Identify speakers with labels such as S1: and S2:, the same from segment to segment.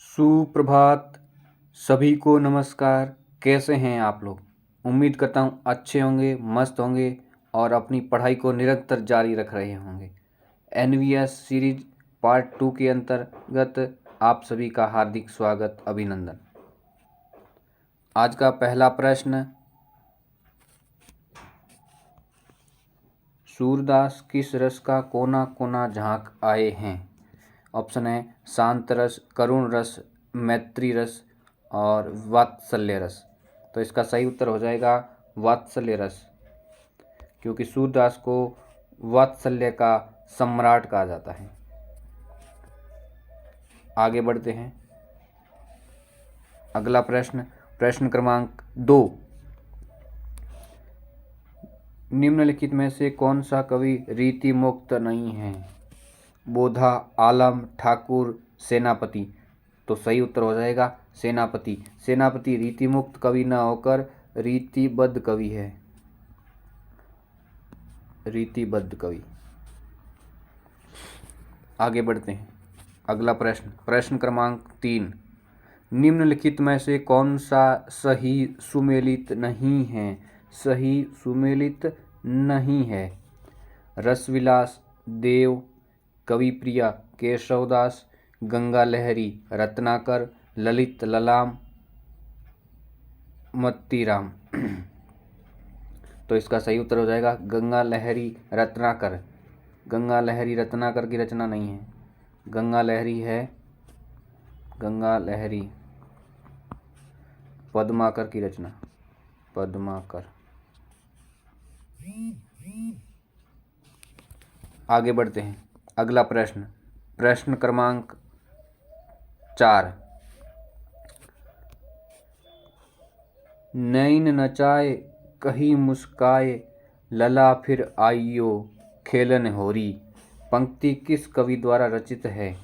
S1: सुप्रभात। सभी को नमस्कार। कैसे हैं आप लोग? उम्मीद करता हूँ अच्छे होंगे, मस्त होंगे और अपनी पढ़ाई को निरंतर जारी रख रहे होंगे। एनवीएस सीरीज पार्ट 2 के अंतर्गत आप सभी का हार्दिक स्वागत, अभिनंदन। आज का पहला प्रश्न, सूरदास किस रस का कोना कोना झांक आए हैं? ऑप्शन है शांत रस, करुण रस, मैत्री रस और वात्सल्य रस। तो इसका सही उत्तर हो जाएगा वात्सल्य रस, क्योंकि सूरदास को वात्सल्य का सम्राट कहा जाता है। आगे बढ़ते हैं। अगला प्रश्न, प्रश्न क्रमांक 2। निम्नलिखित में से कौन सा कवि रीति मुक्त नहीं है? बोधा, आलम, ठाकुर, सेनापति। तो सही उत्तर हो जाएगा सेनापति। सेनापति रीति मुक्त कवि न होकर रीतिबद्ध कवि है। रीतिबद्ध कवि। आगे बढ़ते हैं। अगला प्रश्न, प्रश्न क्रमांक 3। निम्नलिखित में से कौन सा सही सुमेलित नहीं है? सही सुमेलित नहीं है। रसविलास, देव, कविप्रिया, केशवदास, गंगा लहरी, रत्नाकर, ललित ललाम, मत्तीराम। तो इसका सही उत्तर हो जाएगा गंगा लहरी रत्नाकर। गंगा लहरी रत्नाकर की रचना नहीं है। गंगा लहरी है, गंगा लहरी पद्माकर की रचना। पद्माकर। आगे बढ़ते हैं। अगला प्रश्न, प्रश्न क्रमांक 4। नैन नचाए कही मुस्काए, लला फिर आइयो खेलन होरी। पंक्ति किस कवि द्वारा रचित है?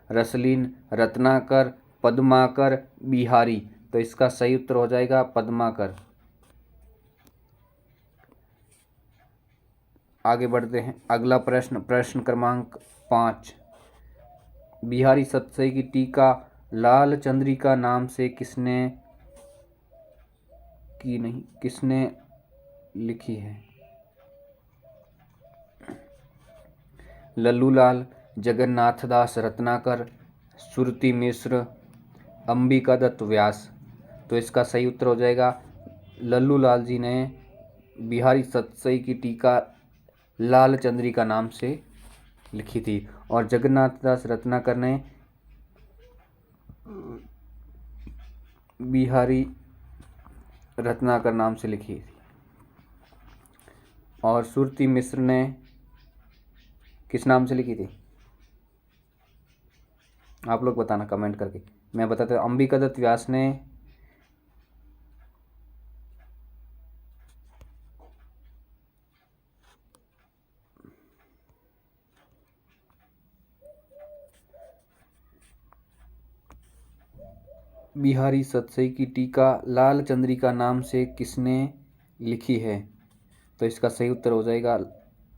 S1: रसलीन, रत्नाकर, पद्माकर, बिहारी। तो इसका सही उत्तर हो जाएगा पद्माकर। आगे बढ़ते हैं। अगला प्रश्न, प्रश्न क्रमांक 5। बिहारी सतसई की टीका लाल चंद्रिका नाम से किसने लिखी है? लल्लूलाल, जगन्नाथदास रत्नाकर, सुरती मिश्र, अंबिका दत्त व्यास। तो इसका सही उत्तर हो जाएगा लल्लूलाल जी ने बिहारी सतसई की टीका लाल चंद्रिका नाम से लिखी थी और जगन्नाथदास रत्नाकर ने बिहारी रत्नाकर नाम से लिखी थी और सुरती मिश्र ने किस नाम से लिखी थी? आप लोग बताना कमेंट करके। मैं बताता हूँ, अंबिका दत्त व्यास ने बिहारी सतसई की टीका लाल चंद्रिका नाम से किसने लिखी है? तो इसका सही उत्तर हो जाएगा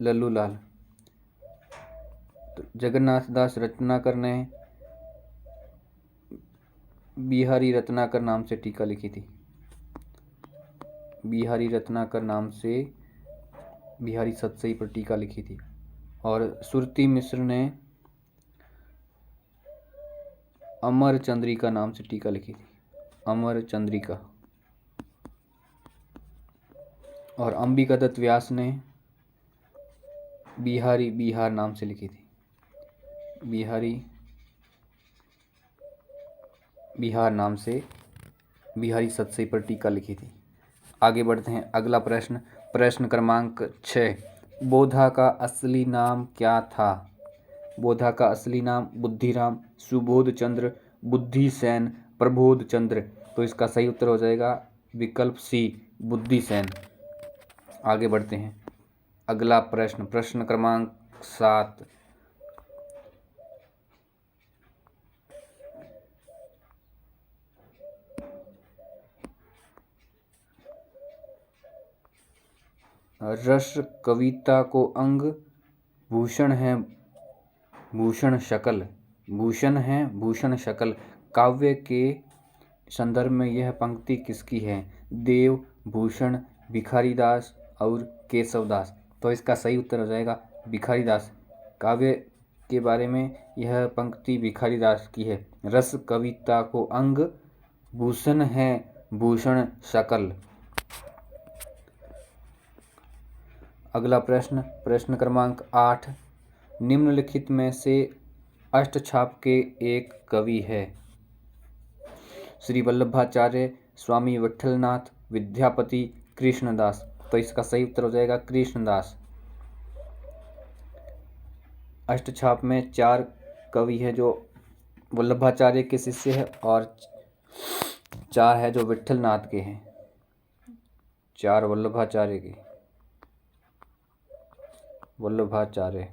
S1: लल्लूलाल। तो जगन्नाथदास रत्नाकर ने बिहारी रत्नाकर नाम से टीका लिखी थी। बिहारी रत्नाकर नाम से बिहारी सतसई पर टीका लिखी थी और सुरती मिश्र ने अमर चंद्रिका नाम से टीका लिखी थी। अमर चंद्रिका। और अंबिका दत्त व्यास ने बिहारी बिहार नाम से लिखी थी। बिहारी बिहार नाम से बिहारी सतसई पर टीका लिखी थी। आगे बढ़ते हैं। अगला प्रश्न, प्रश्न क्रमांक 6। बोधा का असली नाम क्या था? बोधा का असली नाम बुद्धिराम, सुबोध चंद्र, बुद्धिसेन, प्रबोध चंद्र। तो इसका सही उत्तर हो जाएगा विकल्प सी, बुद्धिसेन। आगे बढ़ते हैं। अगला प्रश्न, प्रश्न क्रमांक 7। रस कविता को अंग भूषण है, भूषण शकल। भूषण है भूषण शकल। काव्य के संदर्भ में यह पंक्ति किसकी है? देव, भूषण, भिखारीदास और केशवदास। तो इसका सही उत्तर हो जाएगा भिखारीदास। काव्य के बारे में यह पंक्ति भिखारीदास की है। रस कविता को अंग, भूषण है भूषण शकल। अगला प्रश्न, प्रश्न क्रमांक 8, निम्नलिखित में से अष्टछाप के एक कवि है? श्री वल्लभाचार्य, स्वामी विट्ठलनाथ, विद्यापति, कृष्णदास। तो इसका सही उत्तर हो जाएगा कृष्णदास। अष्टछाप में 4 कवि है जो वल्लभाचार्य के शिष्य है और 4 है जो विट्ठलनाथ के हैं। 4 वल्लभाचार्य के, वल्लभाचार्य।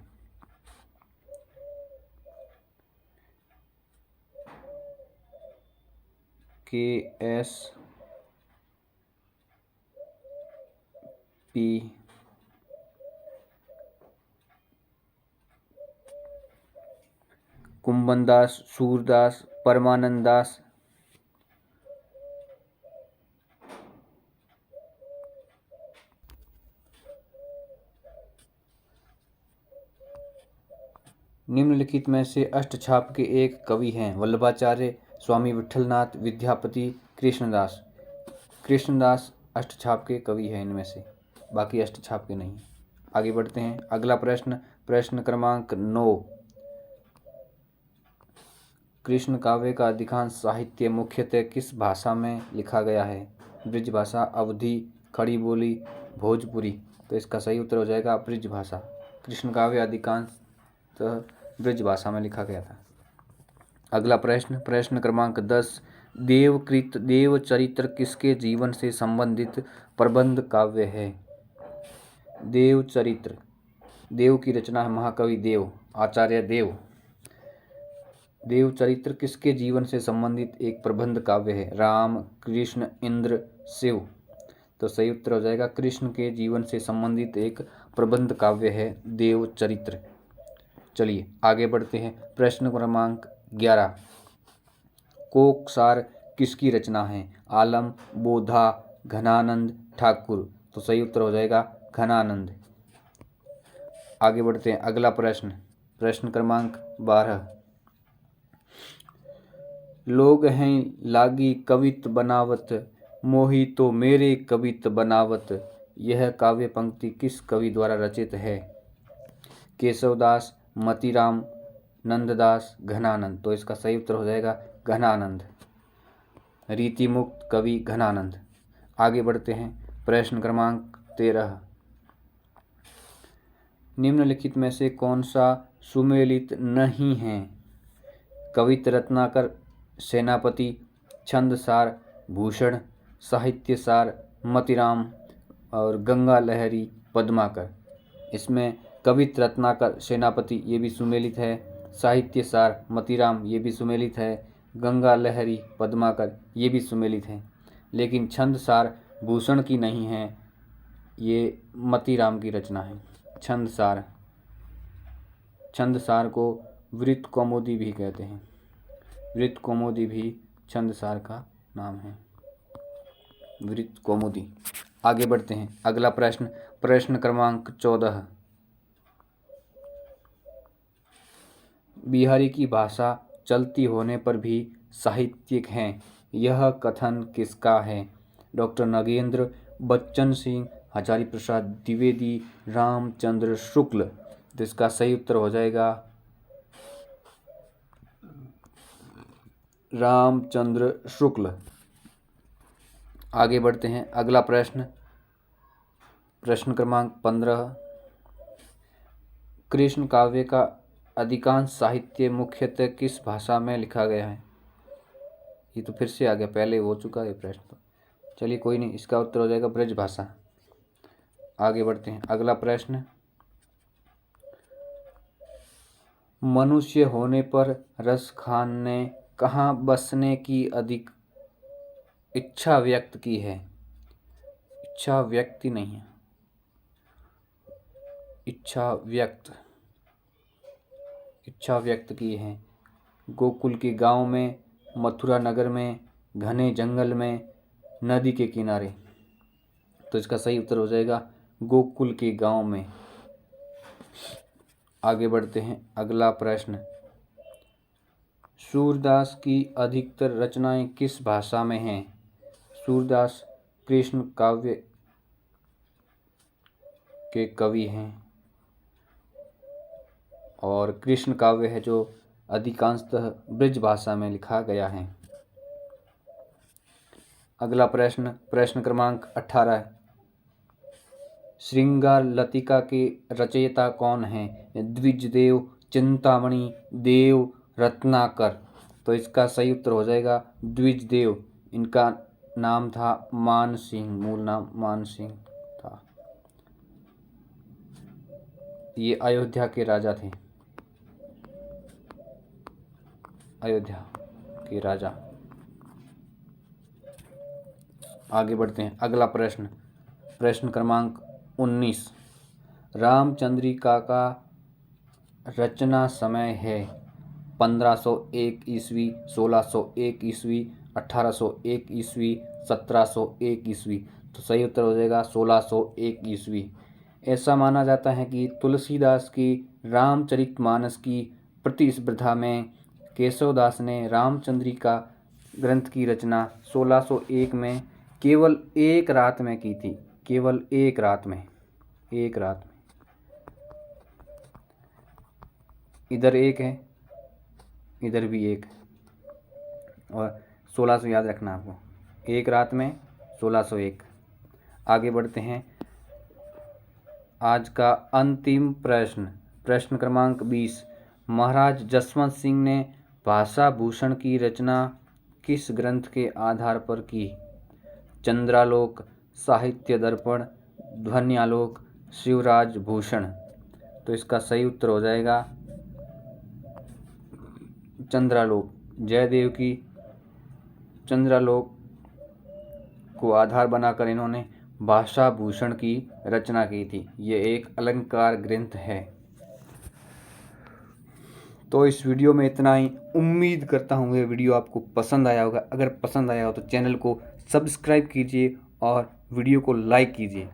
S1: KSP, कुंभनदास, सूरदास, परमानंद दास, निम्नलिखित में से अष्टछाप के एक कवि हैं? वल्लभाचार्य, स्वामी विट्ठलनाथ, विद्यापति, कृष्णदास। कृष्णदास अष्टछाप के कवि हैं इनमें से, बाकी अष्टछाप के नहीं। आगे बढ़ते हैं। अगला प्रश्न, प्रश्न क्रमांक 9, कृष्ण काव्य का अधिकांश साहित्य मुख्यतः किस भाषा में लिखा गया है? ब्रज भाषा, अवधी, खड़ी बोली, भोजपुरी। तो इसका सही उत्तर हो जाएगा ब्रज भाषा। कृष्ण काव्य अधिकांश ब्रज भाषा में लिखा गया था। अगला प्रश्न, प्रश्न क्रमांक 10, देवकृत देवचरित्र किसके जीवन से संबंधित प्रबंध काव्य है? देवचरित्र, देव की रचना है महाकवि देव, आचार्य देव। देवचरित्र किसके जीवन से संबंधित एक प्रबंध काव्य है? राम, कृष्ण, इंद्र, शिव। तो सही उत्तर हो जाएगा कृष्ण के जीवन से संबंधित एक प्रबंध काव्य है देवचरित्र। चलिए आगे बढ़ते हैं। प्रश्न क्रमांक 11, कोकसार किसकी रचना है? आलम, बोधा, घनानंद, ठाकुर। तो सही उत्तर हो जाएगा घनानंद। आगे बढ़ते हैं। अगला प्रश्न, प्रश्न क्रमांक 12, लोग हैं लागी कवित बनावत, मोही तो मेरे कवित बनावत। यह काव्य पंक्ति किस कवि द्वारा रचित है? केशवदास, मतीराम, नंददास, घनानंद। तो इसका सही उत्तर हो जाएगा घनानंद। रीतिमुक्त कवि घनानंद। आगे बढ़ते हैं। प्रश्न क्रमांक 13, निम्नलिखित में से कौन सा सुमेलित नहीं है? कवित रत्नाकर, सेनापति, छंदसार, भूषण, साहित्यसार, मतीराम और गंगा लहरी, पद्माकर। इसमें कवित रत्नाकर, सेनापति ये भी सुमेलित है, साहित्यसार, मतीराम ये भी सुमेलित है, गंगा लहरी, पद्माकर ये भी सुमेलित है, लेकिन छंदसार भूषण की नहीं है, ये मतीराम की रचना है। छंदसार, छंदसार को वृत्त कौमुदी भी कहते हैं। वृत्त कौमुदी भी छंदसार का नाम है, वृत्त कौमुदी। आगे बढ़ते हैं। अगला प्रश्न, प्रश्न क्रमांक 14, बिहारी की भाषा चलती होने पर भी साहित्यिक है, यह कथन किसका है? डॉक्टर नगेंद्र, बच्चन सिंह, हजारी प्रसाद द्विवेदी, रामचंद्र शुक्ल। तो इसका सही उत्तर हो जाएगा रामचंद्र शुक्ल। आगे बढ़ते हैं। अगला प्रश्न, प्रश्न क्रमांक 15, कृष्ण काव्य का अधिकांश साहित्य मुख्यतः किस भाषा में लिखा गया है? ये तो फिर से आ गया, पहले हो चुका है प्रश्न तो। चलिए कोई नहीं, इसका उत्तर हो जाएगा ब्रज भाषा। आगे बढ़ते हैं। अगला प्रश्न, मनुष्य होने पर रस खान ने कहाँ बसने की अधिक इच्छा व्यक्त की है? इच्छा व्यक्ति नहीं है, इच्छा व्यक्त की है। गोकुल के गांव में, मथुरा नगर में, घने जंगल में, नदी के किनारे। तो इसका सही उत्तर हो जाएगा गोकुल के गांव में। आगे बढ़ते हैं, अगला प्रश्न। सूरदास की अधिकतर रचनाएं किस भाषा में हैं? सूरदास कृष्ण काव्य के कवि हैं और कृष्ण काव्य है जो अधिकांशतः ब्रज भाषा में लिखा गया है। अगला प्रश्न, प्रश्न क्रमांक 18। श्रृंगार लतिका के रचयिता कौन हैं? द्विजदेव, चिंतामणि, देव, रत्नाकर। तो इसका सही उत्तर हो जाएगा द्विजदेव। इनका नाम था मान सिंह, मूल नाम मान सिंह था। ये अयोध्या के राजा थे, अयोध्या के राजा। आगे बढ़ते हैं, अगला प्रश्न, प्रश्न क्रमांक 19। रामचंद्रिका का रचना समय है 1501 ईस्वी, 1601 ईस्वी, 1801 ईस्वी, 1701 ईस्वी। तो सही उत्तर हो जाएगा 1601 ईस्वी। ऐसा माना जाता है कि तुलसीदास की रामचरितमानस की प्रतिस्पर्धा में केशवदास ने रामचंद्रिका ग्रंथ की रचना 1601 में केवल एक रात में की थी, केवल एक रात में, एक रात में। इधर एक है, इधर भी एक, और 1600 याद रखना आपको, एक रात में 1601। आगे बढ़ते हैं, आज का अंतिम प्रश्न, प्रश्न क्रमांक 20। महाराज जसवंत सिंह ने भाषा भूषण की रचना किस ग्रंथ के आधार पर की? चंद्रालोक, साहित्य दर्पण, ध्वन्यालोक, शिवराज भूषण। तो इसका सही उत्तर हो जाएगा चंद्रालोक। जयदेव की चंद्रालोक को आधार बनाकर इन्होंने भाषा भूषण की रचना की थी। ये एक अलंकार ग्रंथ है। तो इस वीडियो में इतना ही। उम्मीद करता हूँ ये वीडियो आपको पसंद आया होगा। अगर पसंद आया हो तो चैनल को सब्सक्राइब कीजिए और वीडियो को लाइक कीजिए।